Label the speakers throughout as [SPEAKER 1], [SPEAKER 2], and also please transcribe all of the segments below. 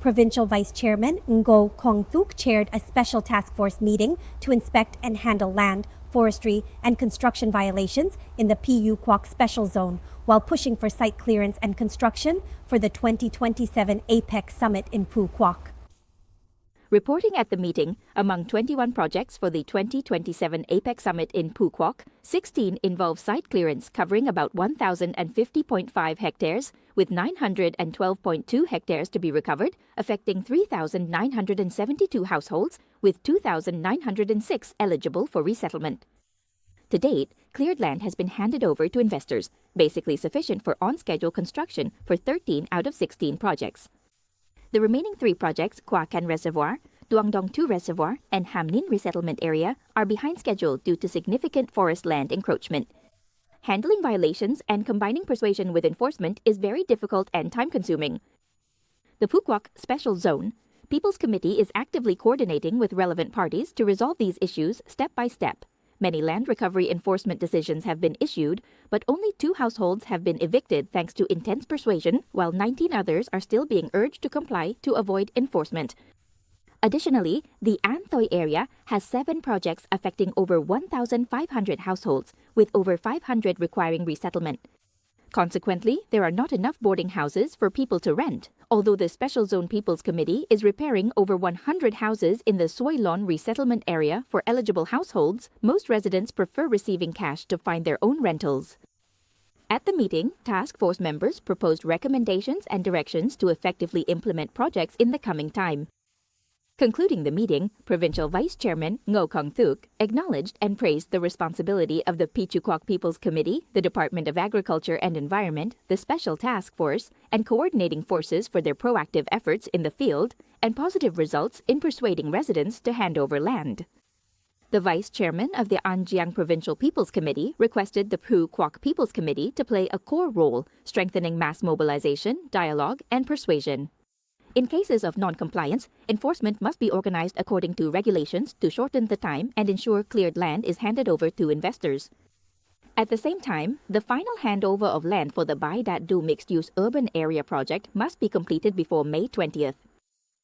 [SPEAKER 1] Provincial Vice Chairman Quoc chaired a special task force meeting to inspect and handle land, forestry, and construction violations in the PU Quoc Special Zone, while pushing for site clearance and construction for the 2027 Apec Summit in Quoc.
[SPEAKER 2] Reporting at the meeting, among 21 projects for the 2027 Apec Summit in Quoc, 16 involve site clearance covering about 1,050.5 hectares, with 912.2 hectares to be recovered, affecting 3,972 households, with 2,906 eligible for resettlement. To date, cleared land has been handed over to investors, basically sufficient for on-schedule construction for 13 out of 16 projects. The remaining 3 projects, Quoc Reservoir, Duang Dong 2 Reservoir, and Ham Ninh Resettlement Area, are behind schedule due to significant forest land encroachment. Handling violations and combining persuasion with enforcement is very difficult and time-consuming. The Quoc Special Zone People's Committee is actively coordinating with relevant parties to resolve these issues step by step. Many land recovery enforcement decisions have been issued, but only 2 households have been evicted thanks to intense persuasion, while 19 others are still being urged to comply to avoid enforcement. Additionally, the An Giang area has 7 projects affecting over 1,500 households, with over 500 requiring resettlement. Consequently, there are not enough boarding houses for people to rent, although the Special Zone People's Committee is repairing over 100 houses in the Soi Lon resettlement area for eligible households. Most residents prefer receiving cash to find their own rentals. At the meeting, task force members proposed recommendations and directions to effectively implement projects in the coming time. Concluding the meeting, Provincial Vice Chairman Quoc acknowledged and praised the responsibility of the Quoc People's Committee, the Department of Agriculture and Environment, the Special Task Force, and coordinating forces for their proactive efforts in the field and positive results in persuading residents to hand over land. The Vice Chairman of the An Giang Provincial People's Committee requested the Quoc People's Committee to play a core role, strengthening mass mobilization, dialogue, and persuasion. In cases of non-compliance, enforcement must be organized according to regulations to shorten the time and ensure cleared land is handed over to investors. At the same time, the final handover of land for the Bai Dat Du mixed-use urban area project must be completed before May 20th.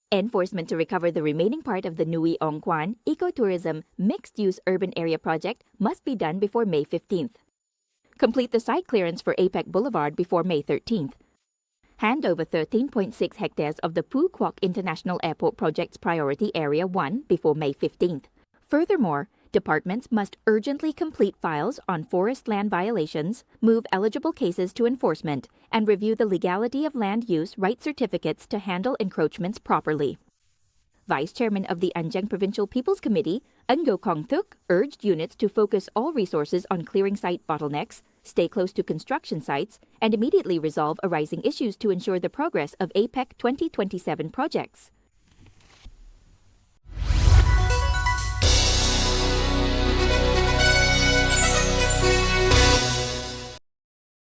[SPEAKER 2] Enforcement to recover the remaining part of the Nui Ong Kwan Ecotourism mixed-use urban area project must be done before May 15th. Complete the site clearance for Apec Boulevard before May 13th. Hand over 13.6 hectares of the Quoc International Airport Project's Priority Area 1 before May 15th. Furthermore, departments must urgently complete files on forest land violations, move eligible cases to enforcement, and review the legality of land use right certificates to handle encroachments properly. Vice Chairman of the An Giang Provincial People's Committee, Quoc urged units to focus all resources on clearing site bottlenecks, stay close to construction sites, and immediately resolve arising issues to ensure the progress of Apec 2027 projects.